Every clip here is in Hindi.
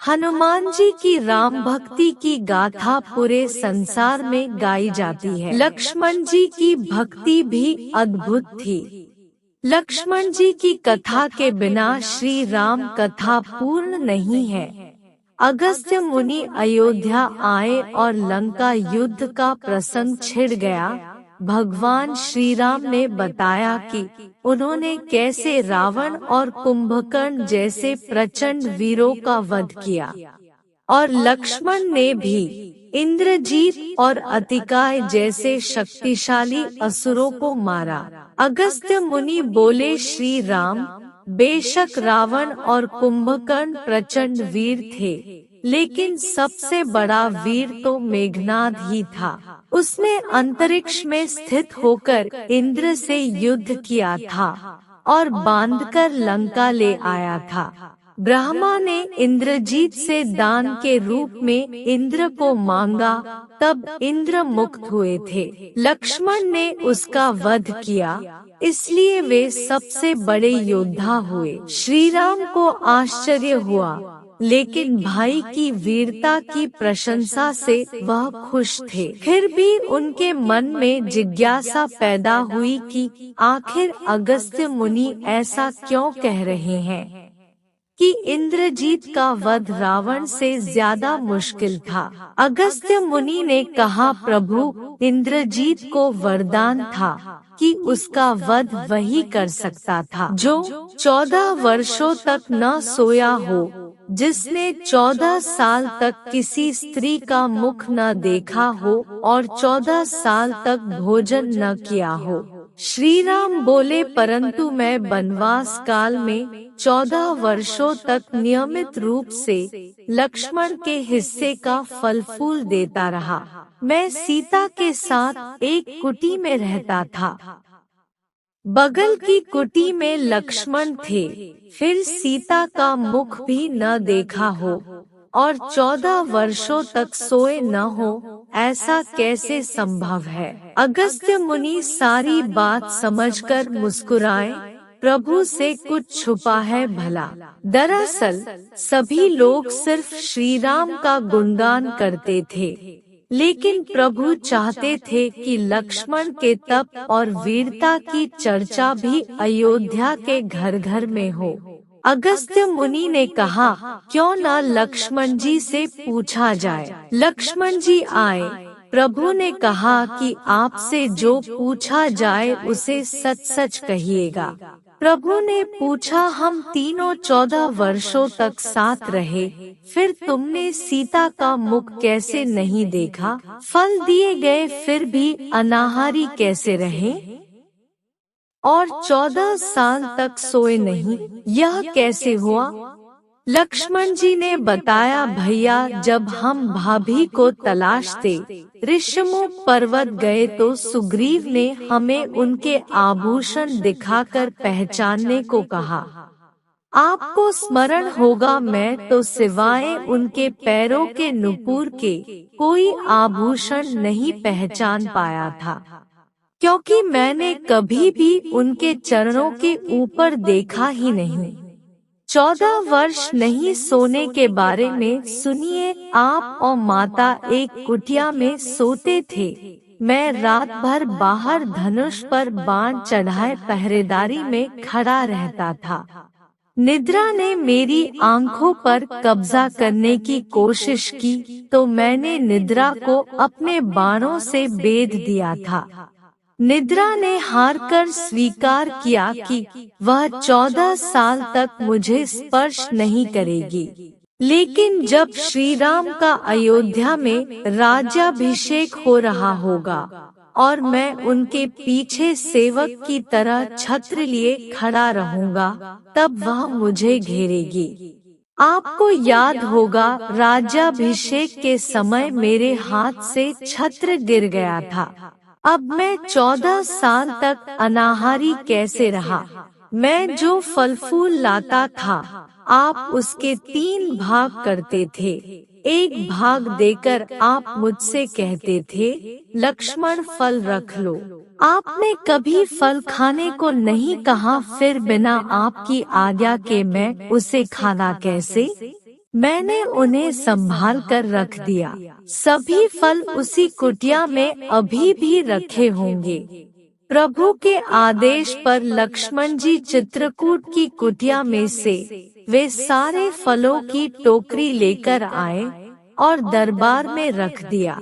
हनुमान जी की राम भक्ति की गाथा पूरे संसार में गाई जाती है। लक्ष्मण जी की भक्ति भी अद्भुत थी। लक्ष्मण जी की कथा के बिना श्री राम कथा पूर्ण नहीं है। अगस्त्य मुनि अयोध्या आए और लंका युद्ध का प्रसंग छिड़ गया। भगवान श्री राम ने बताया कि उन्होंने कैसे रावण और कुंभकर्ण जैसे प्रचंड वीरों का वध किया, और लक्ष्मण ने भी इंद्रजीत और अतिकाय जैसे शक्तिशाली असुरों को मारा। अगस्त्य मुनि बोले, श्री राम, बेशक रावण और कुंभकर्ण प्रचंड वीर थे, लेकिन सबसे बड़ा वीर तो मेघनाद ही था। उसने अंतरिक्ष में स्थित होकर इंद्र से युद्ध किया था और बांधकर लंका ले आया था। ब्रह्मा ने इंद्रजीत से दान के रूप में इंद्र को मांगा, तब इंद्र मुक्त हुए थे। लक्ष्मण ने उसका वध किया, इसलिए वे सबसे बड़े योद्धा हुए। श्री राम को आश्चर्य हुआ, लेकिन भाई की वीरता की प्रशंसा से वह खुश थे। फिर भी उनके मन में जिज्ञासा पैदा हुई कि आखिर अगस्त्य मुनि ऐसा क्यों कह रहे हैं कि इंद्रजीत का वध रावण से ज्यादा मुश्किल था। अगस्त्य मुनि ने कहा, प्रभु, इंद्रजीत को वरदान था कि उसका वध वही कर सकता था जो 14 वर्षों तक न सोया हो, जिसने 14 साल तक किसी स्त्री का मुख न देखा हो और 14 साल तक भोजन न किया हो। श्री राम बोले, परंतु मैं वनवास काल में 14 वर्षों तक नियमित रूप से लक्ष्मण के हिस्से का फल फूल देता रहा। मैं सीता के साथ एक कुटी में रहता था। बगल की कुटी में लक्ष्मण थे। फिर सीता का मुख भी न देखा हो और 14 वर्षों तक सोए न हो, ऐसा कैसे संभव है? अगस्त्य मुनि सारी बात समझकर मुस्कुराए, प्रभु से कुछ छुपा है भला। दरअसल सभी लोग सिर्फ श्री राम का गुणगान करते थे, लेकिन प्रभु चाहते थे कि लक्ष्मण के तप और वीरता की चर्चा भी अयोध्या के घर घर में हो। अगस्त्य मुनि ने कहा, क्यों न लक्ष्मण जी से पूछा जाए। लक्ष्मण जी आए। प्रभु ने कहा कि आपसे जो पूछा जाए उसे सच सच कहिएगा। प्रभु ने पूछा, हम तीनों 14 वर्षों तक साथ रहे, फिर तुमने सीता का मुख कैसे नहीं देखा? फल दिए गए फिर भी अनाहारी कैसे रहे? और 14 साल तक सोए नहीं, यह कैसे हुआ? लक्ष्मण जी ने बताया, भैया, जब हम भाभी को तलाशते ऋषिमुख पर्वत गए तो सुग्रीव ने हमें उनके आभूषण दिखाकर पहचानने को कहा। आपको स्मरण होगा, मैं तो सिवाय उनके पैरों के नुपुर के कोई आभूषण नहीं पहचान पाया था, क्योंकि मैंने कभी भी उनके चरणों के ऊपर देखा ही नहीं। 14 वर्ष नहीं सोने के बारे में सुनिए, आप और माता एक कुटिया में सोते थे। मैं रात भर बाहर धनुष पर बाण चढ़ाए पहरेदारी में खड़ा रहता था। निद्रा ने मेरी आंखों पर कब्जा करने की कोशिश की तो मैंने निद्रा को अपने बाणों से बेध दिया था। निद्रा ने हारकर स्वीकार किया कि वह 14 साल तक मुझे स्पर्श नहीं करेगी। लेकिन जब श्री राम का अयोध्या में राज्याभिषेक हो रहा होगा और मैं उनके पीछे सेवक की तरह छत्र लिए खड़ा रहूंगा, तब वह मुझे घेरेगी। आपको याद होगा, राज्याभिषेक के समय मेरे हाथ से छत्र गिर गया था। अब मैं 14 साल तक अनाहारी कैसे रहा? मैं जो फल फूल लाता था, आप उसके 3 भाग करते थे। एक भाग देकर आप मुझसे कहते थे, लक्ष्मण, फल रख लो। आपने कभी फल खाने को नहीं कहा, फिर बिना आपकी आज्ञा के मैं उसे खाना कैसे? मैंने उन्हें संभाल कर रख दिया। सभी फल उसी कुटिया में अभी भी रखे होंगे। प्रभु के आदेश पर लक्ष्मण जी चित्रकूट की कुटिया में से वे सारे फलों की टोकरी लेकर आए और दरबार में रख दिया।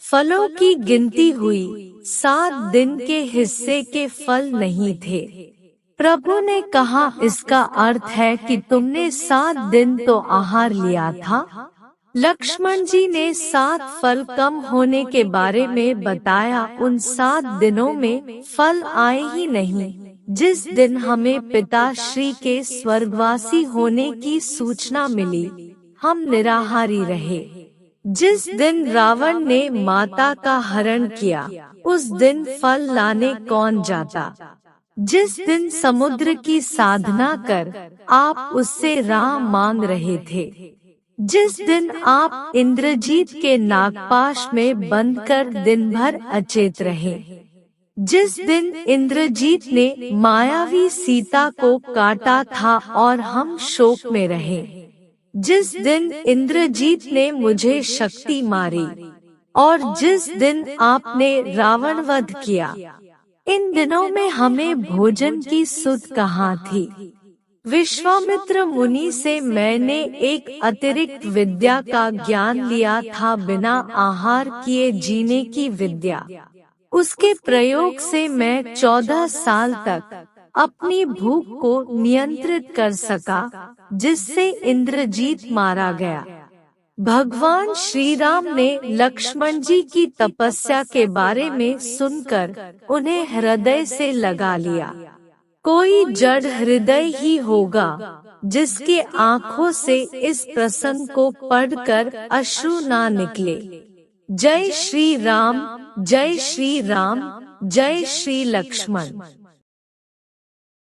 फलों की गिनती हुई, 7 दिन के हिस्से के फल नहीं थे। प्रभु ने कहा, इसका अर्थ है कि तुमने 7 दिन तो आहार लिया था। लक्ष्मण जी ने 7 फल कम होने के बारे में बताया। उन 7 दिनों में फल आए ही नहीं। जिस दिन हमें पिता श्री के स्वर्गवासी होने की सूचना मिली, हम निराहारी रहे। जिस दिन रावण ने माता का हरण किया, उस दिन फल लाने कौन जाता। जिस दिन समुद्र की साधना कर आप उससे राह मांग रहे थे, जिस दिन आप इंद्रजीत के नागपाश में बंद कर दिन भर अचेत रहे, जिस दिन इंद्रजीत ने मायावी सीता को काटा था और हम शोक में रहे, जिस दिन इंद्रजीत ने मुझे शक्ति मारी और जिस दिन आपने रावण वध किया, इन दिनों में हमें भोजन की सुध कहाँ थी। विश्वामित्र मुनि से मैंने एक अतिरिक्त विद्या का ज्ञान लिया था, बिना आहार किए जीने की विद्या। उसके प्रयोग से मैं 14 साल तक अपनी भूख को नियंत्रित कर सका, जिससे इंद्रजीत मारा गया। भगवान श्री राम ने लक्ष्मण जी की तपस्या के बारे में सुनकर उन्हें हृदय से लगा लिया। कोई जड़ हृदय ही होगा जिसके आँखों से इस प्रसंग को पढ़कर अश्रु ना निकले। जय श्री राम, जय श्री राम, जय श्री लक्ष्मण।